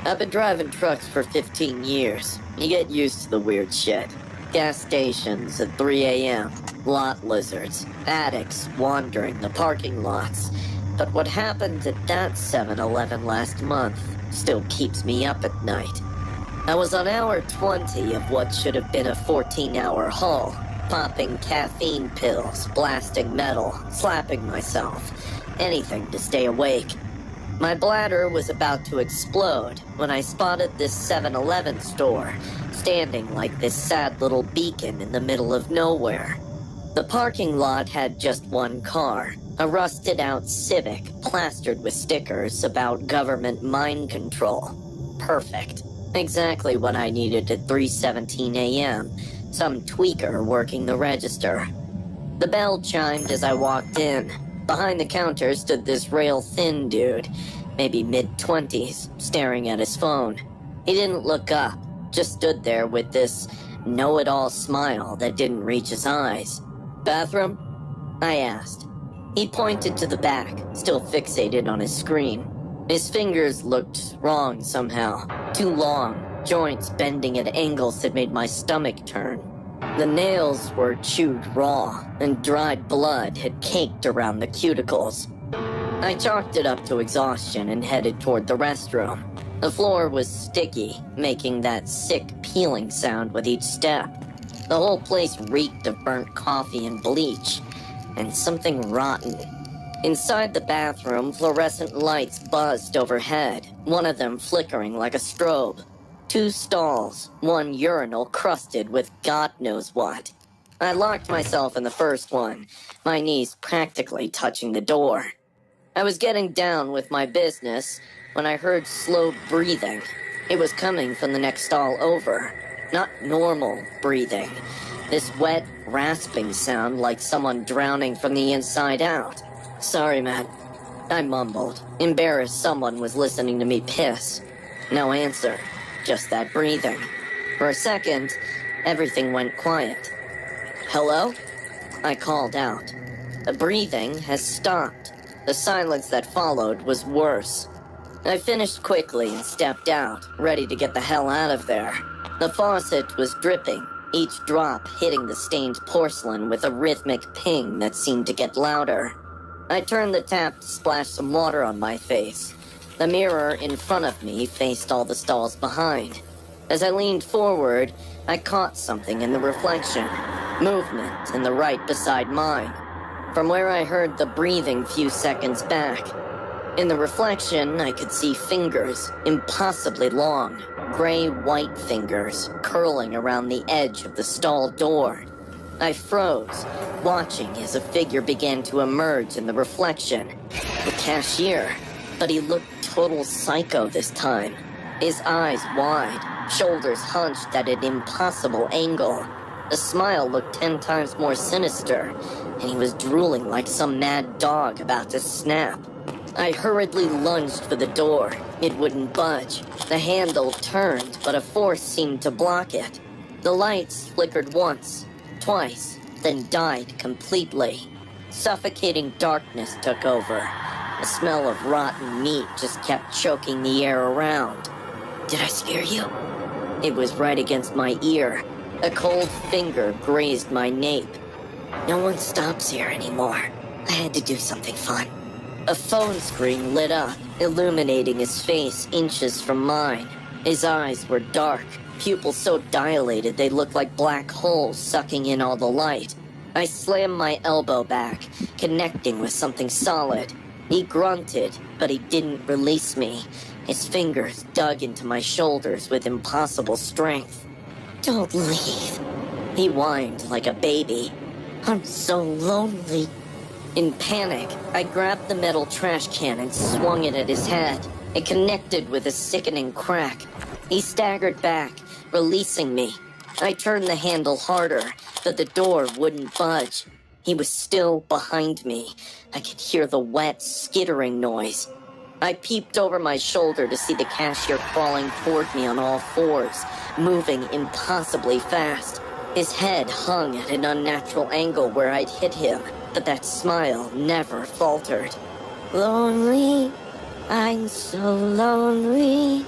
I've been driving trucks for 15 years. You get used to the weird shit. Gas stations at 3 a.m., lot lizards, addicts wandering the parking lots. But what happened at that 7-Eleven last month still keeps me up at night. I was on hour 20 of what should have been a 14-hour haul, popping caffeine pills, blasting metal, slapping myself, anything to stay awake. My bladder was about to explode when I spotted this 7-Eleven store, standing like this sad little beacon in the middle of nowhere. The parking lot had just one car, a rusted-out Civic plastered with stickers about government mind control. Perfect. Exactly what I needed at 3:17 a.m., some tweaker working the register. The bell chimed as I walked in. Behind the counter stood this rail-thin dude, maybe mid-20s, staring at his phone. He didn't look up, just stood there with this know-it-all smile that didn't reach his eyes. "Bathroom?" I asked. He pointed to the back, still fixated on his screen. His fingers looked wrong somehow, too long, joints bending at angles that made my stomach turn. The nails were chewed raw, and dried blood had caked around the cuticles. I chalked it up to exhaustion and headed toward the restroom. The floor was sticky, making that sick peeling sound with each step. The whole place reeked of burnt coffee and bleach, and something rotten. Inside the bathroom, fluorescent lights buzzed overhead, one of them flickering like a strobe. 2 stalls, one urinal crusted with God knows what. I locked myself in the first one, my knees practically touching the door. I was getting down with my business when I heard slow breathing. It was coming from the next stall over. Not normal breathing. This wet, rasping sound like someone drowning from the inside out. "Sorry, man," I mumbled, embarrassed someone was listening to me piss. No answer. Just that breathing. For a second, everything went quiet. "Hello?" I called out. The breathing has stopped. The silence that followed was worse. I finished quickly and stepped out, ready to get the hell out of there. The faucet was dripping, each drop hitting the stained porcelain with a rhythmic ping that seemed to get louder. I turned the tap to splash some water on my face. The mirror in front of me faced all the stalls behind. As I leaned forward, I caught something in the reflection. Movement in the right beside mine. From where I heard the breathing few seconds back. In the reflection, I could see fingers, impossibly long, gray-white fingers, curling around the edge of the stall door. I froze, watching as a figure began to emerge in the reflection. The cashier. But he looked total psycho this time. His eyes wide, shoulders hunched at an impossible angle. The smile looked 10 times more sinister, and he was drooling like some mad dog about to snap. I hurriedly lunged for the door. It wouldn't budge. The handle turned, but a force seemed to block it. The lights flickered once, twice, then died completely. Suffocating darkness took over. The smell of rotten meat just kept choking the air around. "Did I scare you?" It was right against my ear. A cold finger grazed my nape. "No one stops here anymore. I had to do something fun." A phone screen lit up, illuminating his face inches from mine. His eyes were dark, pupils so dilated they looked like black holes sucking in all the light. I slammed my elbow back, connecting with something solid. He grunted, but he didn't release me. His fingers dug into my shoulders with impossible strength. "Don't leave," he whined like a baby. "I'm so lonely." In panic, I grabbed the metal trash can and swung it at his head. It connected with a sickening crack. He staggered back, releasing me. I turned the handle harder, but the door wouldn't budge. He was still behind me. I could hear the wet, skittering noise. I peeped over my shoulder to see the cashier crawling toward me on all fours, moving impossibly fast. His head hung at an unnatural angle where I'd hit him, but that smile never faltered. "Lonely, I'm so lonely."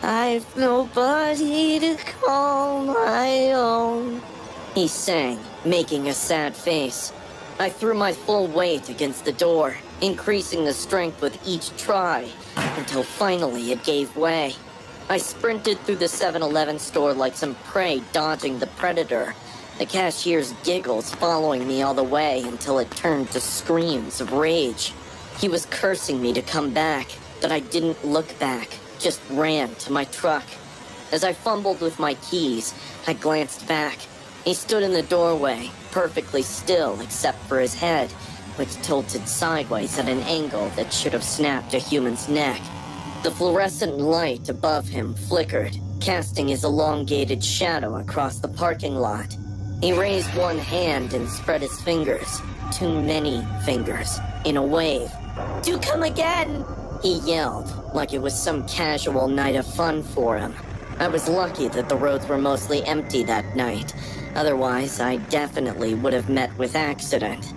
I've nobody to call my own, he sang, making a sad face. I threw my full weight against the door, increasing the strength with each try, until finally it gave way. I sprinted through the 7-Eleven store like some prey dodging the predator, the cashier's giggles following me all the way until it turned to screams of rage. He was cursing me to come back, but I didn't look back, just ran to my truck. As I fumbled with my keys, I glanced back. He stood in the doorway, perfectly still except for his head, which tilted sideways at an angle that should have snapped a human's neck. The fluorescent light above him flickered, casting his elongated shadow across the parking lot. He raised one hand and spread his fingers, too many fingers, in a wave. "Do come again!" he yelled, like it was some casual night of fun for him. I was lucky that the roads were mostly empty that night. Otherwise, I definitely would have met with accident.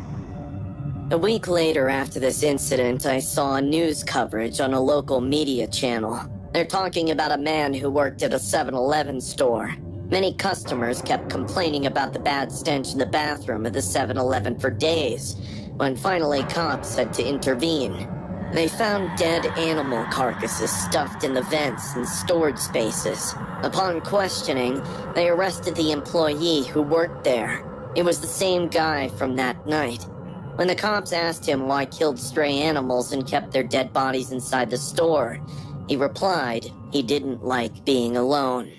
A week later after this incident, I saw news coverage on a local media channel. They're talking about a man who worked at a 7-Eleven store. Many customers kept complaining about the bad stench in the bathroom of the 7-Eleven for days, when finally cops had to intervene. They found dead animal carcasses stuffed in the vents and storage spaces. Upon questioning, they arrested the employee who worked there. It was the same guy from that night. When the cops asked him why killed stray animals and kept their dead bodies inside the store, he replied he didn't like being alone.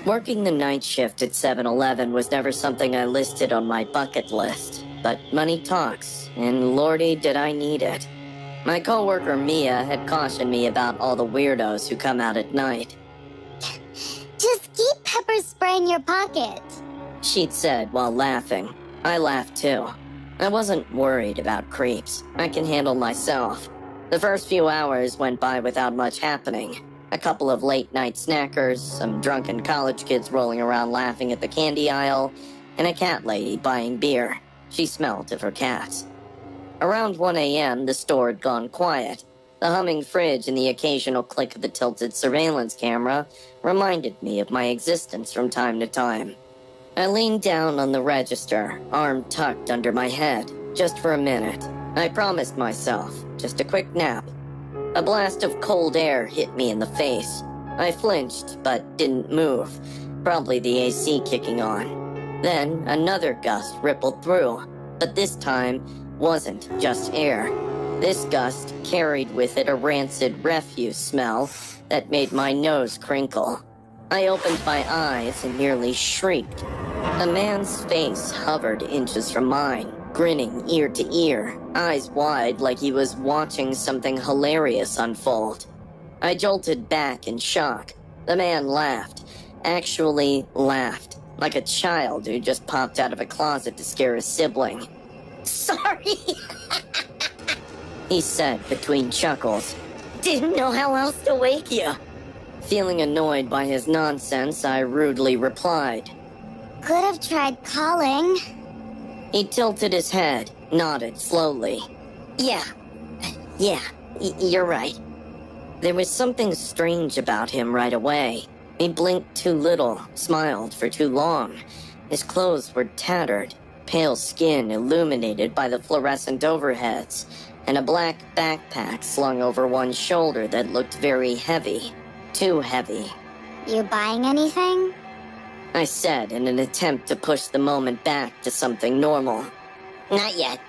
Working the night shift at 7-Eleven was never something I listed on my bucket list, but money talks, and lordy did I need it. My coworker Mia had cautioned me about all the weirdos who come out at night. "Just keep pepper spray in your pocket," she'd said while laughing. I laughed too. I wasn't worried about creeps. I can handle myself. The first few hours went by without much happening. A couple of late-night snackers, some drunken college kids rolling around laughing at the candy aisle, and a cat lady buying beer. She smelled of her cats. Around 1 a.m., the store had gone quiet. The humming fridge and the occasional click of the tilted surveillance camera reminded me of my existence from time to time. I leaned down on the register, arm tucked under my head, just for a minute. I promised myself, just a quick nap. A blast of cold air hit me in the face. I flinched, but didn't move, probably the AC kicking on. Then another gust rippled through, but this time wasn't just air. This gust carried with it a rancid refuse smell that made my nose crinkle. I opened my eyes and nearly shrieked. A man's face hovered inches from mine, grinning ear to ear, eyes wide like he was watching something hilarious unfold. I jolted back in shock. The man laughed. Actually laughed, like a child who just popped out of a closet to scare a sibling. "Sorry," he said between chuckles. "Didn't know how else to wake you." Feeling annoyed by his nonsense, I rudely replied. "Could have tried calling." He tilted his head, nodded slowly. Yeah, you're right. There was something strange about him right away. He blinked too little, smiled for too long. His clothes were tattered, pale skin illuminated by the fluorescent overheads, and a black backpack slung over one shoulder that looked very heavy. Too heavy. "You buying anything?" I said in an attempt to push the moment back to something normal. "Not yet,"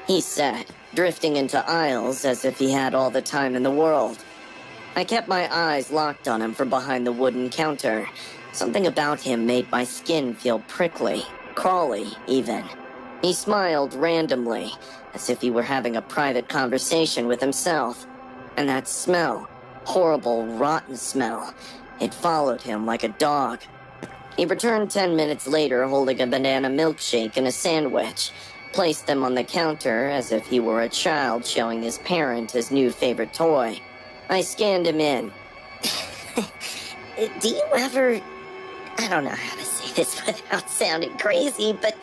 he said, drifting into aisles as if he had all the time in the world. I kept my eyes locked on him from behind the wooden counter. Something about him made my skin feel prickly, crawly even. He smiled randomly, as if he were having a private conversation with himself. And that smell, horrible, rotten smell, it followed him like a dog. He returned 10 minutes later holding a banana milkshake and a sandwich, placed them on the counter as if he were a child showing his parent his new favorite toy. I scanned him in. "Do you ever... I don't know how to say this without sounding crazy, but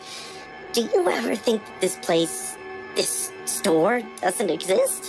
do you ever think that this store doesn't exist?"